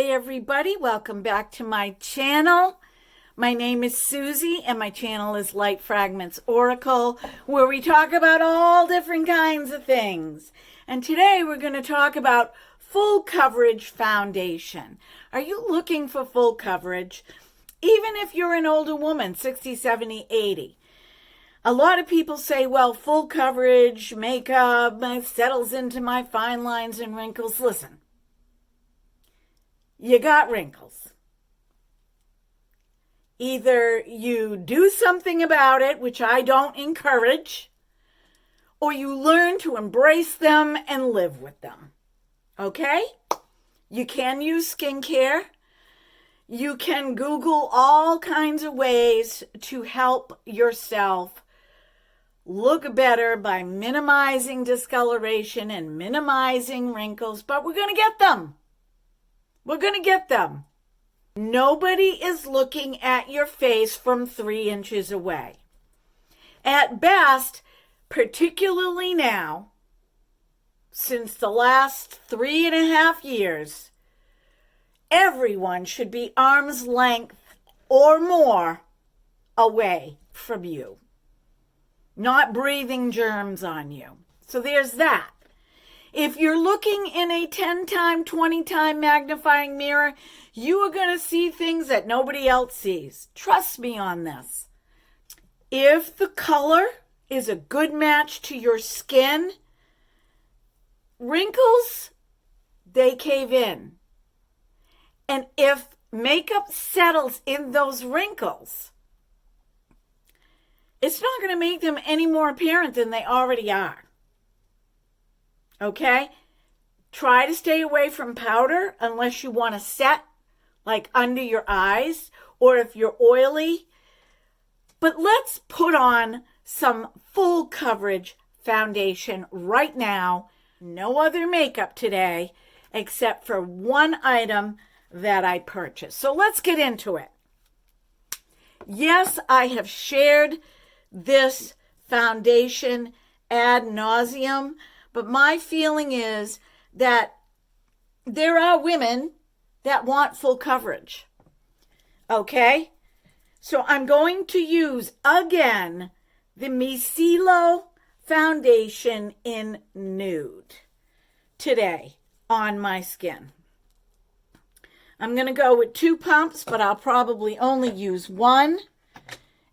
everybody, welcome back to my channel. My name is Susie and my channel is Light Fragments Oracle, where we talk about all different kinds of things. And today we're going to talk about full coverage foundation. Are you looking for full coverage? Even if you're an older woman, 60, 70, 80. A lot of people say, well, full coverage makeup settles into my fine lines and wrinkles. Listen, you got wrinkles. Either you do something about it, which I don't encourage, or you learn to embrace them and live with them. Okay? You can use skincare. You can Google all kinds of ways to help yourself look better by minimizing discoloration and minimizing wrinkles, but we're going to get them. We're going to get them. Nobody is looking at your face from 3 inches away. At best, particularly now, since the last 3.5 years, everyone should be arm's length or more away from you, not breathing germs on you. So there's that. If you're looking in a 10-time, 20-time magnifying mirror, you are going to see things that nobody else sees. Trust me on this. If the color is a good match to your skin, wrinkles, they cave in. And if makeup settles in those wrinkles, it's not going to make them any more apparent than they already are. Okay? Try to stay away from powder unless you want to set like under your eyes or if you're oily. But let's put on some full coverage foundation right now. No other makeup today except for one item that I purchased. So let's get into it. Yes, I have shared this foundation ad nauseum, but my feeling is that there are women that want full coverage. Okay? So I'm going to use, again, the Micellar foundation in Nude today on my skin. I'm going to go with 2 pumps, but I'll probably only use 1.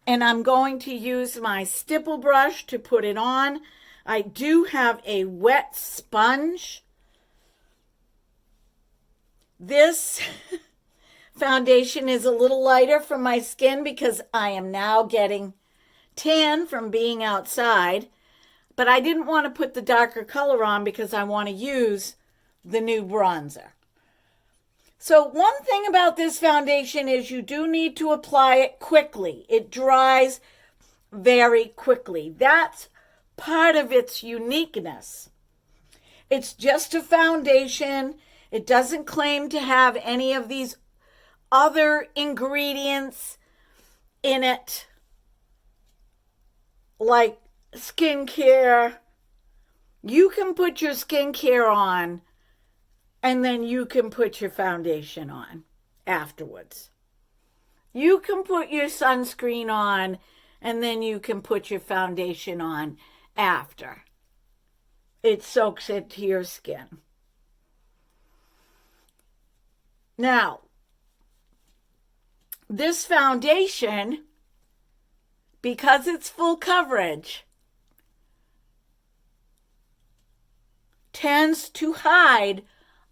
And I'm going to use my stipple brush to put it on. I do have a wet sponge. This foundation is a little lighter for my skin because I am now getting tan from being outside. But I didn't want to put the darker color on because I want to use the new bronzer. So one thing about this foundation is you do need to apply it quickly. It dries very quickly. That's part of its uniqueness. It's just a foundation. It doesn't claim to have any of these other ingredients in it, like skincare. You can put your skincare on and then you can put your foundation on afterwards. You can put your sunscreen on and then you can put your foundation on after. It soaks into your skin. Now, this foundation, because it's full coverage, tends to hide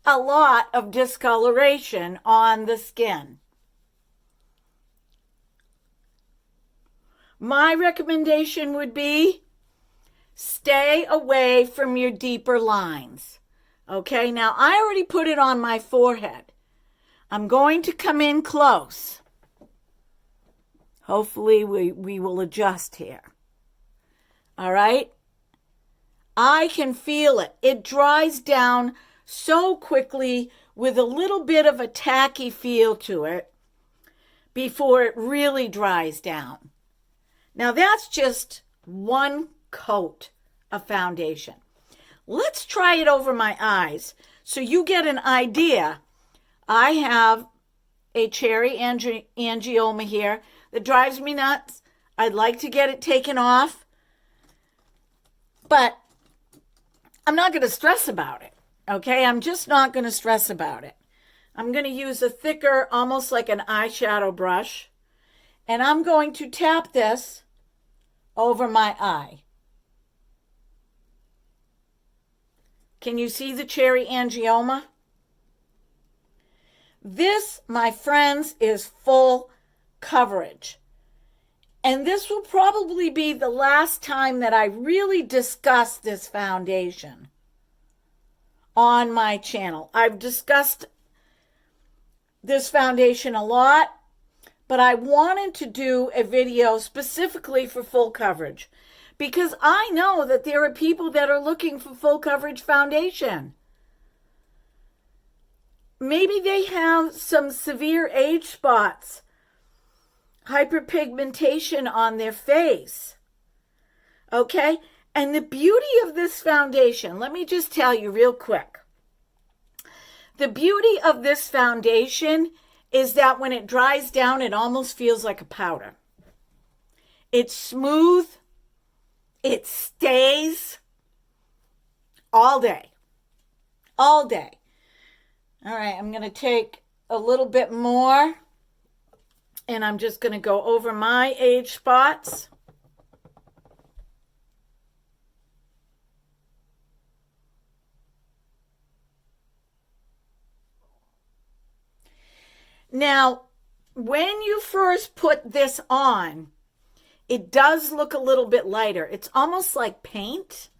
a lot of discoloration on the skin. My recommendation would be stay away from your deeper lines. Okay, now I already put it on my forehead. I'm going to come in close. Hopefully we will adjust here. All right? I can feel it. It dries down so quickly with a little bit of a tacky feel to it before it really dries down. Now that's just one coat of foundation. Let's try it over my eyes so you get an idea I have a cherry angioma here that drives me nuts. I'd like to get it taken off, but I'm not going to stress about it. Okay, I'm just not going to stress about it. I'm going to use a thicker, almost like an eyeshadow brush, and I'm going to tap this over my eye. Can you see the cherry angioma? This, my friends, is full coverage. And this will probably be the last time that I really discuss this foundation on my channel. I've discussed this foundation a lot, but I wanted to do a video specifically for full coverage because I know that there are people that are looking for full coverage foundation. Maybe they have some severe age spots, hyperpigmentation on their face. Okay? And the beauty of this foundation, let me just tell you real quick. The beauty of this foundation is that when it dries down, it almost feels like a powder. It's smooth. It stays all day. All day. All right, I'm going to take a little bit more, and I'm just going to go over my age spots. Now, when you first put this on, it does look a little bit lighter. It's almost like paint.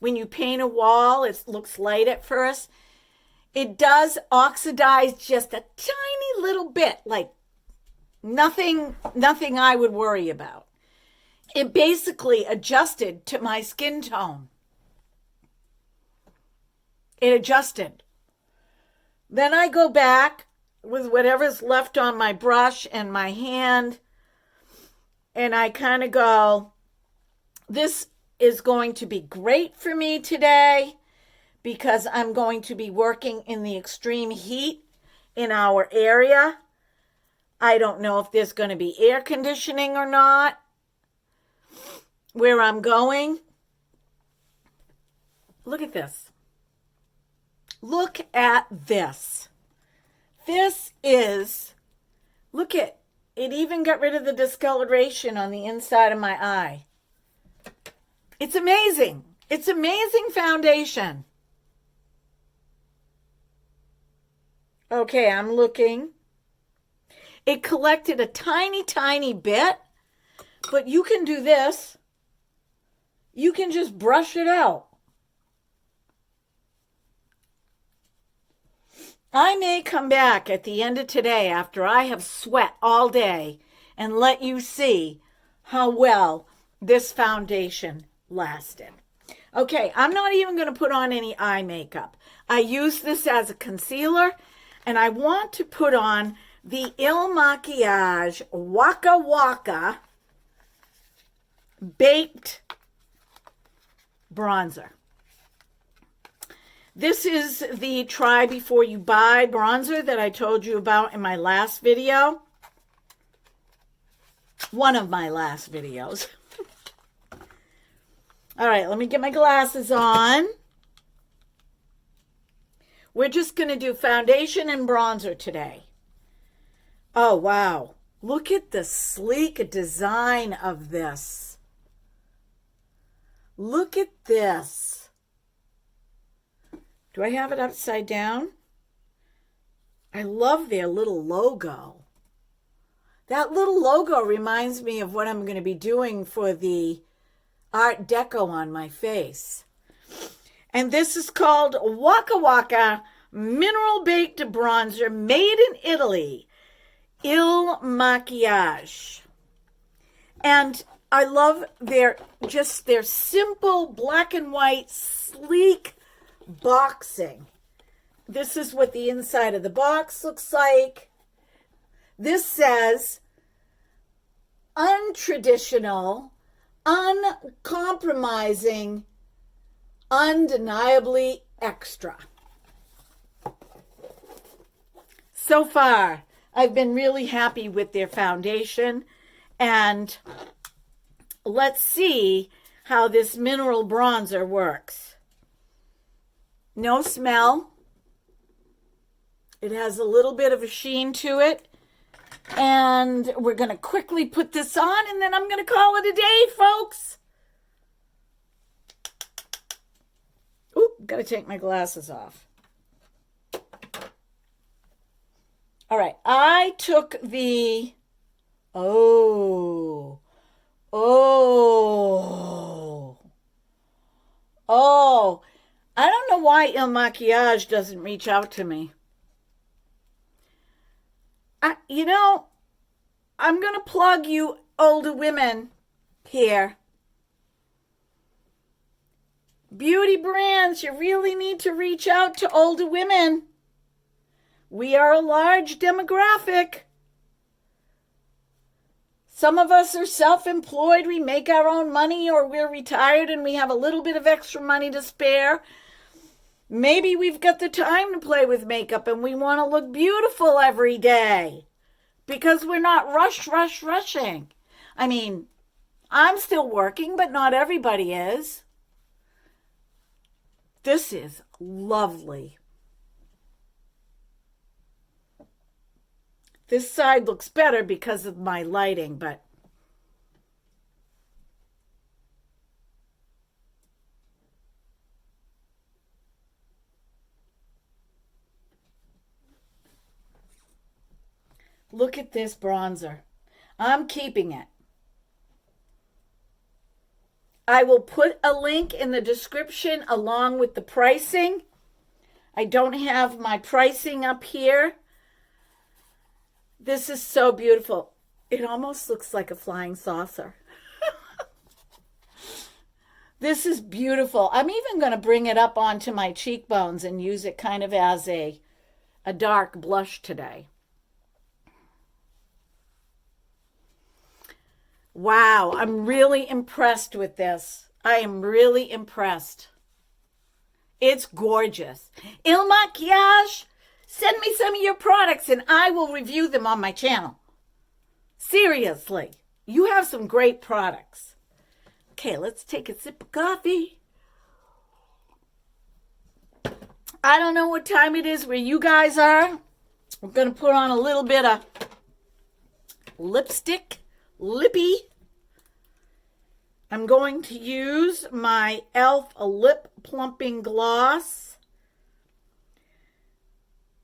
When you paint a wall, it looks light at first. It does oxidize just a tiny little bit, like nothing I would worry about. It basically adjusted to my skin tone. It adjusted. Then I go back with whatever's left on my brush and my hand, and I kind of go, this is going to be great for me today because I'm going to be working in the extreme heat in our area. I don't know if there's going to be air conditioning or not where I'm going. Look at this. Look at this. This is, look at, it even got rid of the discoloration on the inside of my eye. It's amazing. It's amazing foundation. Okay, I'm looking. It collected a tiny, tiny bit, but you can do this. You can just brush it out. I may come back at the end of today after I have sweat all day and let you see how well this foundation lasted. Okay, I'm not even going to put on any eye makeup. I use this as a concealer, and I want to put on the Il Makiage Waka Waka Baked Bronzer. This is the Try Before You Buy bronzer that I told you about in my last video. One of my last videos. All right, let me get my glasses on. We're just going to do foundation and bronzer today. Oh, wow. Look at the sleek design of this. Look at this. Do I have it upside down? I love their little logo. That little logo reminds me of what I'm going to be doing for the Art Deco on my face. And this is called Waka Waka Mineral Baked Bronzer made in Italy. Il Makiage. And I love their simple black and white sleek boxing. This is what the inside of the box looks like. This says untraditional, uncompromising, undeniably extra. So far, I've been really happy with their foundation. And let's see how this mineral bronzer works. No smell. It has a little bit of a sheen to it. And we're going to quickly put this on, and then I'm going to call it a day, folks. Oop, got to take my glasses off. All right, I took the... Oh, I don't know why Il Maquillage doesn't reach out to me. I'm going to plug you older women here. Beauty brands, you really need to reach out to older women. We are a large demographic. Some of us are self-employed. We make our own money, or we're retired and we have a little bit of extra money to spare. Maybe we've got the time to play with makeup and we want to look beautiful every day because we're not rushing. I mean, I'm still working, but not everybody is. This is lovely. This side looks better because of my lighting, but look at this bronzer. I'm keeping it. I will put a link in the description along with the pricing. I don't have my pricing up here. This is so beautiful. It almost looks like a flying saucer. This is beautiful. I'm even going to bring it up onto my cheekbones and use it kind of as a dark blush today. Wow, I'm really impressed with this. I am really impressed. It's gorgeous. Il Maquillage, send me some of your products and I will review them on my channel. Seriously, you have some great products. Okay, let's take a sip of coffee. I don't know what time it is where you guys are. We're going to put on a little bit of lipstick. Lippy. I'm going to use my e.l.f. Lip Plumping Gloss.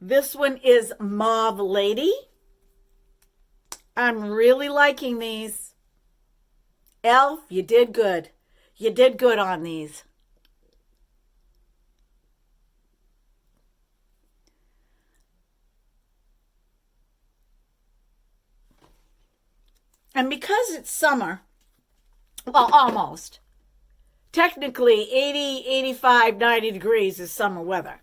This one is Mauve Lady. I'm really liking these. e.l.f., you did good. You did good on these. And because it's summer, well, almost, technically 80, 85, 90 degrees is summer weather.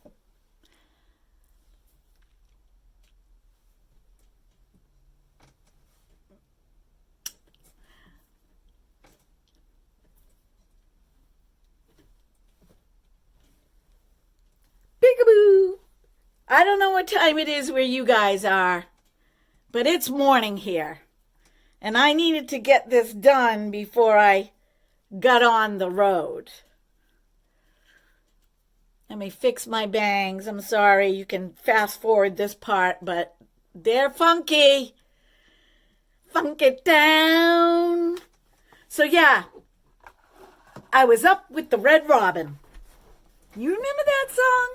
Peekaboo! I don't know what time it is where you guys are, but it's morning here. And I needed to get this done before I got on the road. Let me fix my bangs. I'm sorry, you can fast forward this part, but they're funky. Funk it down. So yeah, I was up with the Red Robin. You remember that song?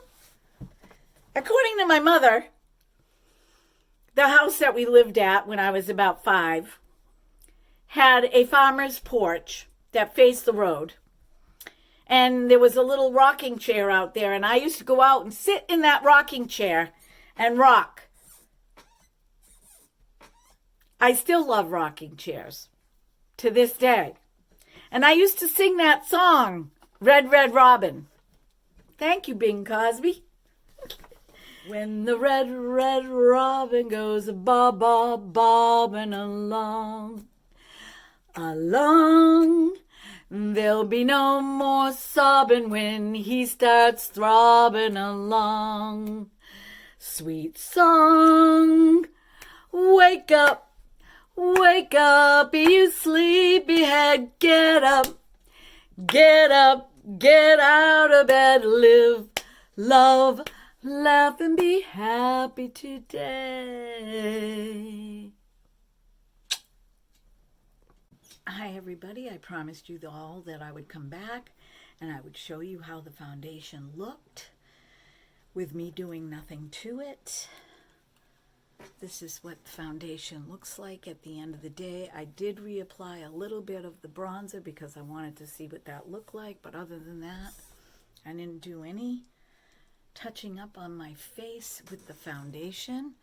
According to my mother, the house that we lived at when I was about 5 had a farmer's porch that faced the road. And there was a little rocking chair out there, and I used to go out and sit in that rocking chair and rock. I still love rocking chairs to this day. And I used to sing that song, Red, Red Robin. Thank you, Bing Crosby. When the red, red robin goes bobbing along, there'll be no more sobbing when he starts throbbing along. sweet song. Wake up, you sleepyhead, get up, get out of bed, live, love, laugh, and be happy today. Hi everybody, I promised you all that I would come back and I would show you how the foundation looked with me doing nothing to it. This is what the foundation looks like at the end of the day. I did reapply a little bit of the bronzer because I wanted to see what that looked like, but other than that, I didn't do any touching up on my face with the foundation.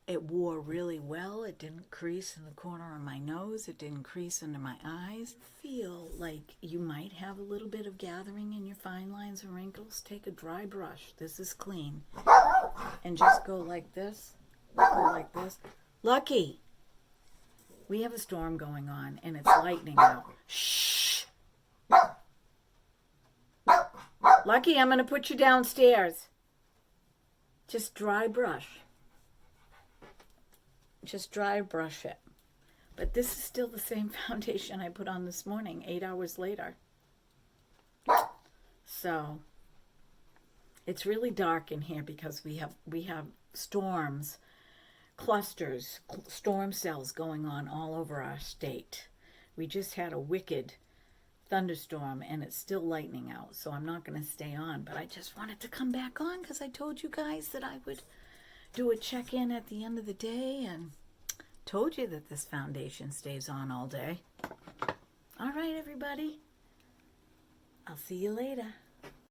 It wore really well. It didn't crease in the corner of my nose. It didn't crease under my eyes. Feel like you might have a little bit of gathering in your fine lines and wrinkles. Take a dry brush. This is clean. And just go like this. Go like this. Lucky, we have a storm going on and it's lightning out. Shh. Lucky, I'm going to put you downstairs. Just dry brush. Just dry brush it. But this is still the same foundation I put on this morning, 8 hours later. So it's really dark in here because we have storms, clusters, storm cells going on all over our state. We just had a wicked thunderstorm and it's still lightning out, so I'm not going to stay on, but I just wanted to come back on because I told you guys that I would do a check-in at the end of the day and told you that this foundation stays on all day. All right, everybody. I'll see you later.